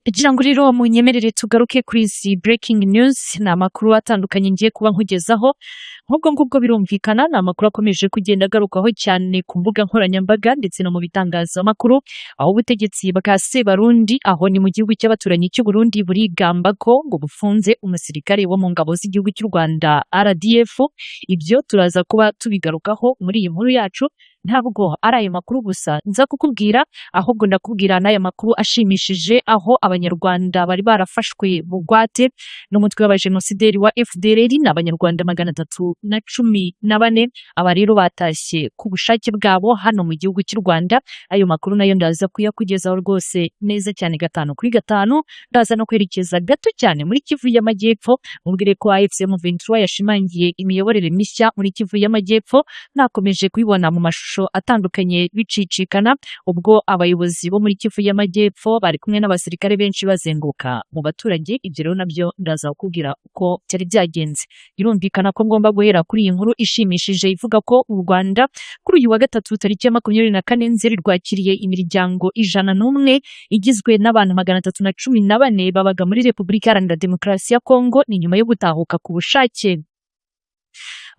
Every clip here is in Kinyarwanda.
Kugira ngo rero munyemerere tugaruke kuri izi breaking news ni amakuru atandukanye ngiye kuba nkugezaho nk'ubwo ngubwo birumvikana ni amakuru akomeje kugenda agarukaho cyane ku mbuga nkoranyambaga ndetse no mu bitangazamakuru aho ubutegetsi bwa Sebarundi aho ni mu gihugu cy'abaturanyi cy'u Burundi burigamba ko ngo bufunze umusirikare wo mu ngabo z'igihugu cy'u Rwanda RDF. Ibyo turaza kuba tubigarukaho muri iyi nkuru yacu. Ntabwo ari ayo makuru gusa nza kukubwira, ahubwo ndakubwira n'aya makuru ashimishije aho abanyarwanda bari barafashwe bugwate n'umutwe w'abajenosideri wa FDLR n'abanyarwanda 314. Aba rero batashye ku bushake bwabo hano mu gihugu cy'u Rwanda. Ayo makuru nayo ndaza kuyakugezaho rwose neza cyane 5 kuri 5. Ndaza no kwerekeza gato cyane muri Kivu y'Amajyepfo, mubwire ko AFC M23 yashimangiye imiyoborere mishya muri Kivu y'Amajyepfo. Nakomeje kubibona mu mashusho atandukanye bicicikana ubwo abayobozi bo muri Kivu y'Amajyepfo bari kumwe n'abasirikare benshi bazenguka mu baturage. Ibyo rero nabyo ndaza kukubwira uko cyari byagenze. Birumvikana ko ngomba guhera kuri iyi nkuru ishimishije ivuga ko u Rwanda kuri uyu wa gatatu tariki ya 24 Nzeri rwakiriye imiryango 101 igizwe n'abantu 314 babaga muri Repubulika Iharanira Demokarasi ya Kongo ni nyuma yo gutahuka ku bushake.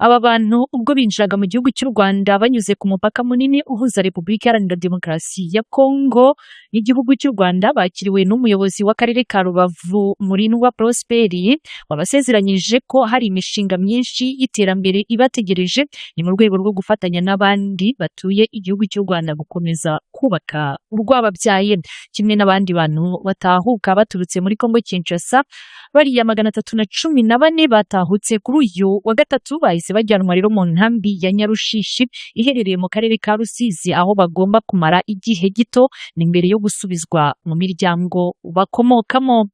Aba bantu ubwo binjiraga mu gihugu cy'u Rwanda banyuze ku mupaka munini uhuza Repubulika Iharanira Demokarasi ya Kongo n'igihugu cy'u Rwanda bakiriwe n'umuyobozi w'akarere ka Rubavu Murindwa Prosperi wabasezeranyije ko hari imishinga myinshi y'iterambere ibategereje ni mu rwego rwo gufatanya n'abandi batuye igihugu cy'u Rwanda gukomeza kubaka urwababyaye. Kimwe n'abandi bantu batahuka baturutse muri Kongo Kinshasa bariya 314 batahutse kuri uyu wa gatatu bahise bajyanwa rero mu nkambi ya Nyarushishi iherereye mu karere ka Rusizi aho bagomba kumara igihe gito n'imbere yo gusubizwa mu miryango bakomokamo.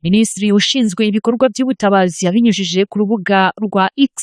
Minisitiri ushinzwe ibikorwa by'ubutabazi yabinyujije ku rubuga rwa X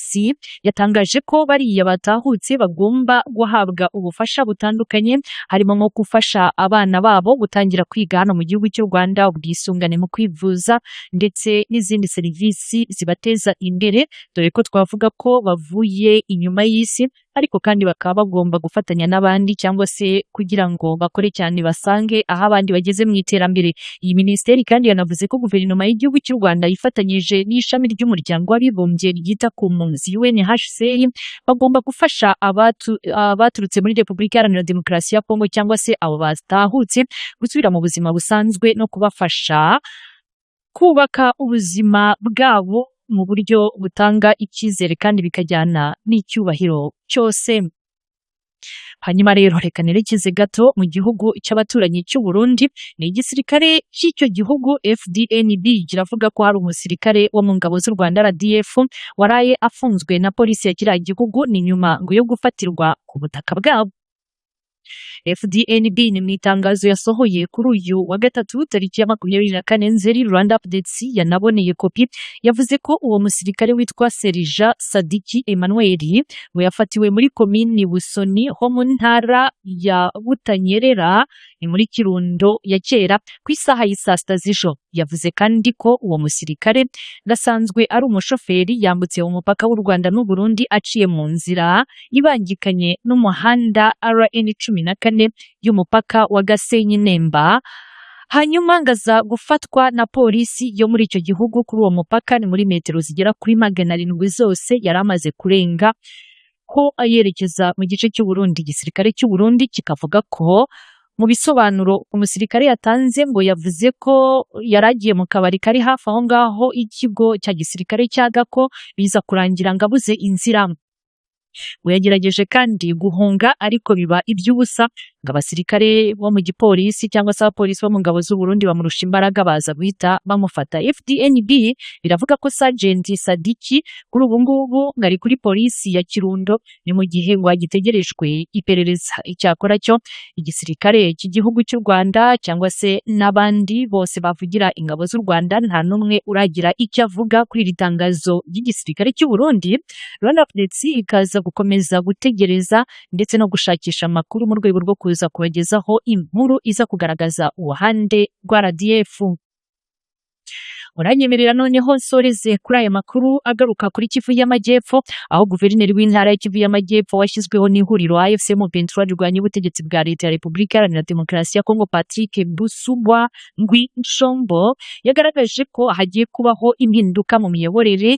yatangaje ko bariya batahutse bagomba guhabwa ubufasha butandukanye harimo nko gufasha abana babo gutangira kwiga hano mu gihugu cy'u Rwanda, ubwisungane mu kwivuza ndetse n'izindi serivisi zibateza imbere, dore ko twavuga ko bavuye inyuma y'isi ariko kandi bakaba bagomba gufatanya n'abandi cyangwa se kugira ngo bakore cyane basange aho abandi bageze mu iterambere. Iyi minisiteri kandi yanavuze ko guverinoma y'igihugu cy'u Rwanda yifatanyije n'ishami ry'umuryango w'abibumbye ryita ku mpunzi UNHCR bagomba gufasha abaturutse muri Repubulika Iharanira Demokarasi ya Kongo cyangwa se abo batahutse gusubira mu buzima busanzwe no kubafasha kubaka ubuzima bwabo mu buryo butanga icyizere kandi bikajyana n'icyubahiro cyose. Hanyuma rero reka nerekeze gato mu gihugu cy'abaturanyi cy'u Burundi. Ni igisirikare cy'icyo gihugu FDNB kiravuga ko hari umusirikare wo mu ngabo z'u Rwanda RDF waraye afunzwe na polisi ya kiriya gihugu ni nyuma ngo yo gufatirwa ku butaka bwabo. FDNB ni mu itangazo yasohoye kuri uyu wa gatatu tariki ya 24 Nzeri Rwanda Updates yanaboneye kopi yavuze ko uwo musirikare witwa Serija Sadiki Emmanuel we yafatiwe muri komini Busoni ho mu ntara ya Butanyerera ni muri Kirundo ya kera ku isaha y'isa 6 z'ijoro. Yavuze kandi ko uwo musirikare gasanzwe ari umushoferi yambutse umupaka w'u Rwanda n'u Burundi aciye mu nzira ibangikanye n'umuhanda RN14 y'umupaka wa Gasenyi Nemba, hanyuma ngaza gufatwa na polisi yo muri icyo gihugu. Kuri uwo mupaka ni muri metero zigera kuri 700 zose yari amaze kurenga ko ayerekeza mu gice cy'u Burundi. Igisirikare cy'u Burundi kikavuga ko mu bisobanuro umusirikare yatanze ngo yavuze ko yaragiye mu kabari kari hafi aho ngaho ikigo cya gisirikare cya Gako biza kurangira ngabuze inzira. We yagerageje kandi guhunga ariko biba iby'ubusa ngo abasirikare bo mu gipolisi cyangwa se abapolisi bo mu ngabo z'u Burundi bamurusha imbaraga baza guhita bamufata. FDNB biravuga ko Sergeant Sadiki kuri ubu ngubu ngari kuri polisi ya Kirundo ni mu gihe ngo agitegerejwe iperereza. Icyakora cyo igisirikare cy'igihugu cy'u Rwanda cyangwa se n'abandi bose bavugira ingabo z'u Rwanda nta numwe uragira icyo avuga kuri iri tangazo ry'igisirikare cy'u Burundi. Rwanda Updates ikaza gukomeza gutegereza ndetse no gushakisha amakuru mu rwego rwo kuza kubagezaho inkuru iza kugaragaza uruhande rwa RDF. Muranyemerera noneho nsoreze kuri aya makuru agaruka kuri Kivu y'Amajyepfo, aho guverineri w'intara ya Kivu y'Amajyepfo washyizweho n'ihuriro AFC M23 rirwanya ubutegetsi bwa leta ya Repubulika Iharanira Demokarasi ya Kongo, Patrick Busubwa Ngwi Nshombo, yagaragaje ko hagiye kubaho impinduka mu miyoborere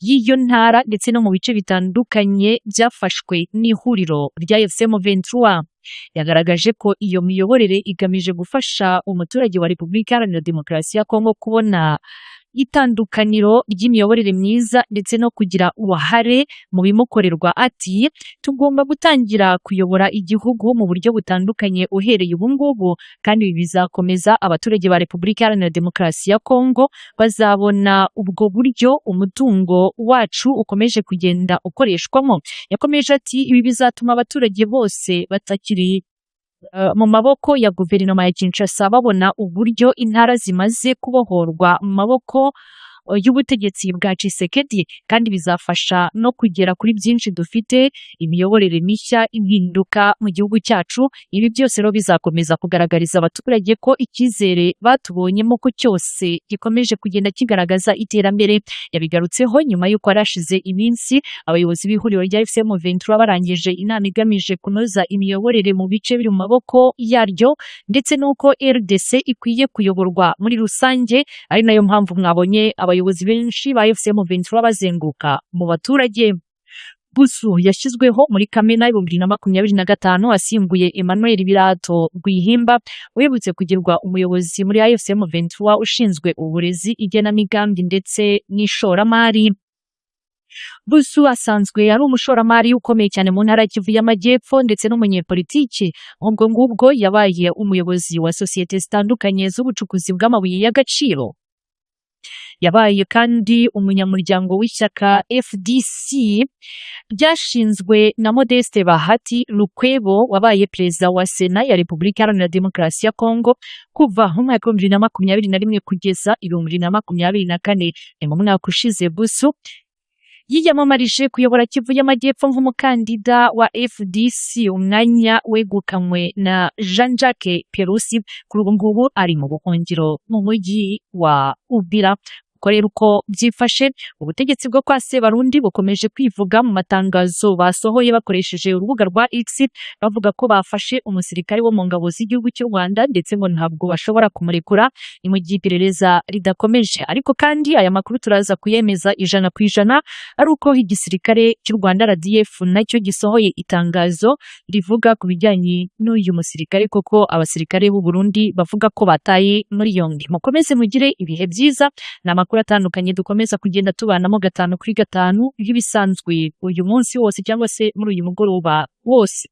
y'iyo ntara ndetse no mu bice bitandukanye byafashwe n'ihuriro rya AFC M23. Yagaragaje ko iyo miyoborere igamije gufasha umuturage wa Repubulika Iharanira Demokarasi ya Kongo kubona itandukaniro ry'imiyoborere myiza ndetse no kugira uruhare mu bimukorerwa. Ati tugomba gutangira kuyobora igihugu mu buryo butandukanye uhereye ubu ngubu, kandi ibi bizakomeza. Abaturage ba Repubulika Iharanira Demokarasi ya Kongo bazabona ubwo buryo umutungo wacu ukomeje kugenda ukoreshwamo. Yakomeje ati ibi bizatuma abaturage bose batakiri mu maboko ya guverinoma ya Kinshasa, babona uburyo intara zimaze kubohorwa mu maboko y'ubutegetsi bwa Tshisekedi, kandi bizafasha no kugera kuri byinshi dufite, imiyoborere mishya, impinduka mu gihugu cyacu. Ibi byose rero bizakomeza kugaragariza abaturage ko icyizere batubonyemo ko cyose gikomeje kugenda kigaragaza iterambere. Yabigarutseho nyuma y'uko arashize iminsi abayobozi b'ihuriro rya AFC M23 barangije inama igamije kunoza imiyoborere mu bice biri mu maboko yaryo, ndetse n'uko RDC ikwiye kuyoborwa muri rusange. Ari nayo mpamvu mwabonye abayobozi benshi ba AFC M23 bazenguka mu baturage. Busu yashyizweho muri Kamena 2025 asimbuye Emmanuel Birato Rwihimba wibutse kugirwa umuyobozi muri AFC M23 ushinzwe uburezi, igenamigambi ndetse n'ishoramari. Busu asanzwe ari umushoramari ukomeye cyane mu ntara ya Kivu y'Amajyepfo ndetse n'umunyepolitiki. Ubwo ngubwo yabaye umuyobozi wa sosiyete zitandukanye z'ubucukuzi bw'amabuye y'agaciro. Yabaye kandi umunyamuryango w'ishyaka FDC ryashinzwe na Modeste Bahati Lukwebo, wabaye perezida wa Sena ya Repubulika Iharanira Demokarasi ya Kongo kuva mu mwaka wa 2021 kugeza 2024. Mu mwaka ushize Busu yiyamamarije kuyobora Kivu y'Amajyepfo nk'umukandida wa FDC, umwanya wegukanywe na Jean-Jacques Perusi. Kuri ubu ngubu ari mu buhungiro mu mujyi wa Uvira. Korera uko byifashe, ubutegetsi bwo kwa Sebarundi bukomeje kwivuga mu matangazo basohoye bakoresheje urubuga rwa X, bavuga ko bafashe umusirikare wo mu ngabo z'igihugu cy'u Rwanda ndetse ngo ntabwo bashobora kumurekura ni mu gihe iperereza ridakomeje. Ariko kandi aya makuru turaza kuyemeza 100% ari uko igisirikare cy'u Rwanda RDF nacyo gisohoye itangazo rivuga ku bijyanye n'uyu musirikare, koko abasirikare b'u Burundi bavuga ko bataye muri yombi. Mukomeze mugire ibihe byiza na amakuru atandukanye dukomeza kugenda tubanamo 5 kuri 5 nk'ibisanzwe uyu munsi wose cyangwa se muri uyu mugoroba wose.